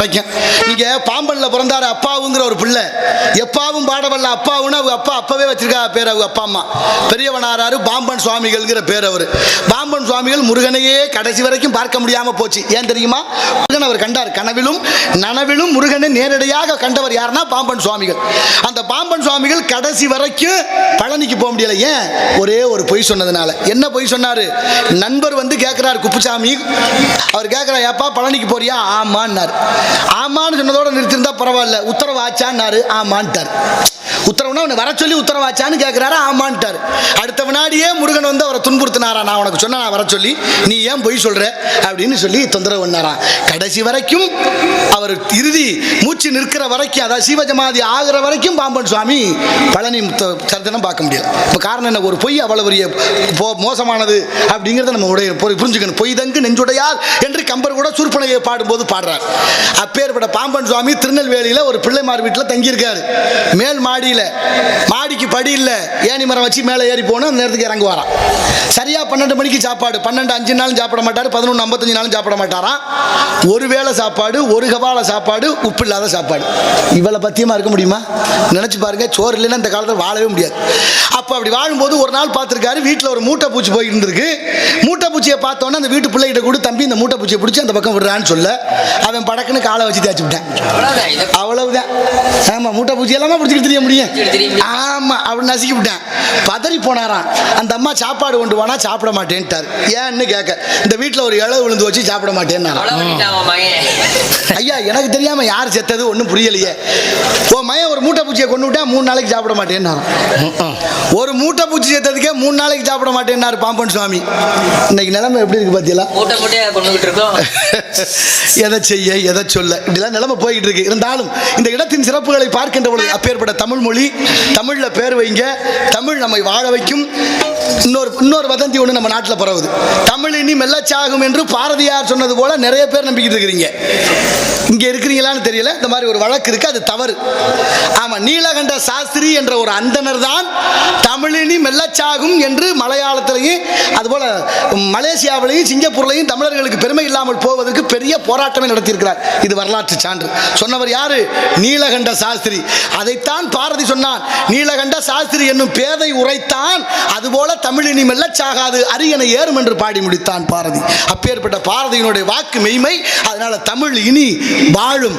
வரைக்கும். இங்க பாம்பன்ல பிறந்தாரு அப்பாவுங்கிற ஒரு பிள்ளை, எப்பாவும் பாடவல்ல அப்பாவுன்னு அவங்க அப்பா அப்பவே வச்சிருக்கா பேர். அவங்க அப்பா அம்மா பெரியவனாராரு பாம்பன் சுவாமிகள்ங்கிற பேர். அவர் பாம்பன் சுவாமிகள் முருகனையே கடைசி வரைக்கும் பார்க்க முடியாம போச்சு. ஏன் தெரியுமா? முருகன் அவர் கண்டார் கனவிலும் நனவிலும். முருகனை நேரடியாக கண்டவர் யாருன்னா பாம்பன் சுவாமிகள். அந்த பாம்பன் சுவாமிகள் கடைசி வரைக்கும் பழனிக்கு போக முடியல. ஏன்? ஒரே ஒரு பொய் சொன்னதுனால. என்ன பொய் சொன்னாரு? நண்பர் வந்து கேட்கிறார் குப்புசாமி, அவர் கேட்கிறார், ஏப்பா பழனிக்கு போறியா? ஆமான்னார். ஆமான்னு சொன்னதோட நிறுத்திருந்தா பரவாயில்ல, உத்தரவு ஆச்சான்னாரு. ஆமான்ட்டார். உத்தரவுனா அவனை வர சொல்லி உத்தரவாச்சான்னு கேட்கிறாரு. ஆமான்ட்டார். அடுத்த வினாடியே முருகன் வந்து அவரை துன்புறுத்தினாரா, நான் உனக்கு சொன்ன நான் வர சொல்லி நீ ஏன் பொய் சொல்ற அப்படின்னு சொல்லி தொந்தரவு பண்ணாராம். கடைசி வரைக்கும் அவர் இறுதி மூச்சு நிற்கிற வரைக்கும், அதாவது சிவஜமாதி ஆகிற வரைக்கும் பாம்பன் சுவாமி பழனி சரித்திரம் பார்க்க முடியல. இப்போ காரணம் என்ன? ஒரு பொய் அவ்வளவு பெரிய மோசமானது அப்படிங்கிறத நம்ம புரிஞ்சுக்கணும். பொய் தங்கு நெஞ்சுடையார் என்று கம்பர் கூட சூர்பனையை பாடும்போது பாடுறார். அப்பேற்பட்ட பாம்பன் சுவாமி திருநெல்வேலியில் ஒரு பிள்ளைமார் வீட்டில் தங்கியிருக்காரு. மேல் மாடியில், மாடிக்கு படி இல்லை, ஏணி மரம் வச்சு மேலே ஏறி போகணும். அந்த நேரத்துக்கு இறங்குவாராம். சரியா 12 மணிக்கு சாப்பாடு. 12:05 நாளும் சாப்பிட மாட்டார், 11:55 நாளும் சாப்பிட மாட்டாராம். ஒரு வேளை சாப்பாடு, ஒரு கபால சாப்பாடு, உப்பு இல்லாத சாப்பாடு. இவ்வளவு பத்தியமா இருக்க முடியுமா? நினைச்சு பாருங்க. சோறு இல்லைன்னா இந்த காலத்தில் வாழவே முடியாது. அப்போ அப்படி வாழும்போது ஒரு நாள் பார்த்துருக்காரு, வீட்டில் ஒரு மூட்டை பூச்சி போயிட்டு இருந்திருக்கு. மூட்டை பூச்சியை பார்த்தோன்னே அந்த வீட்டு பிள்ளைகிட்ட கூட, தம்பி இந்த மூட்டை பூச்சியை பிடிச்சி அந்த பக்கம் விடுறான்னு சொல்ல, அவன் படக்குன்னு காலை வச்சு தேய்ச்சி விட்டான். அவ்வளவுதான். ஆமா, மூட்டை பூச்சி எல்லாமே பிடிச்சிட்டு தெரிய முடியும். ஆமா, அப்படி நசுக்கி விட்டேன். பதறி போனாராம். அந்த அம்மா சாப்பாடு கொண்டு போனா சாப்பிட மாட்டேன்ட்டார். ஏன்னு கேட்க, இந்த வீட்டில் ஒரு இலை விழுந்து வச்சு சாப்பிட மாட்டேன்னு. ஐயா, எனக்கு தெரியாம யார் செத்தது ஒன்றும் புரியலையே. ஓ மயன் ஒரு மூட்டை பூச்சியை கொண்டு விட்டா 3 நாளைக்கு சாப்பிட மாட்டேன்னு. ஒரு மூட்டை பூச்சி செத்ததுக்கே 3 நாளைக்கு சாப்பிட மாட்டேன்னாரு பாம்பன் சுவாமி. இன்னைக்கு நிலைமை எப்படி இருக்கு பாத்தீங்களா? எதை செய்ய எதை சொல்ல இப்படிலாம் நிலைமை போய்கிட்டு இருக்கு. இருந்தாலும் இந்த இடத்தின் சிறப்புகளை பார்க்கின்ற பொழுது அப்பேற்பட்ட தமிழ் மொழி, தமிழ்ல பேர் வைங்க, தமிழ் நம்மை வாழ வைக்கும். இன்னொரு வதந்தி ஒன்று நம்ம நாட்டில் பரவுது. தமிழ் இனி மெல்லச்சாகும் என்று பாரதியார் சொன்னது போல நிறைய பேர் நம்பிக்கிட்டு இருக்கிறீங்க. இங்க இருக்கிறீங்களான்னு தெரியல. இந்த மாதிரி ஒரு வழக்கு இருக்கு, அது தவறு. ஆமா, நீலகண்ட சாஸ்திரி என்ற ஒரு அந்தனர் தான் தமிழினி மெல்லச்சாகும் என்று மலையாளத்திலையும் அதுபோல மலேசியாவிலையும் சிங்கப்பூர்லையும் தமிழர்களுக்கு பெருமை இல்லாமல் போவதற்கு பெரிய போராட்டமே நடத்தியிருக்கிறார். இது வரலாற்று சான்று. சொன்னவர் யாரு? நீலகண்ட சாஸ்திரி. அதைத்தான் பாரதி சொன்னான். நீலகண்ட சாஸ்திரி என்னும் பேதை உரைத்தான், அதுபோல தமிழினி மெல்லச்சாகாது அரியணை ஏறும் என்று பாடி முடித்தான் பாரதி. அப்பேற்பட்ட பாரதியினுடைய வாக்கு மெய்மை. அதனால தமிழ் இனி வாழும்.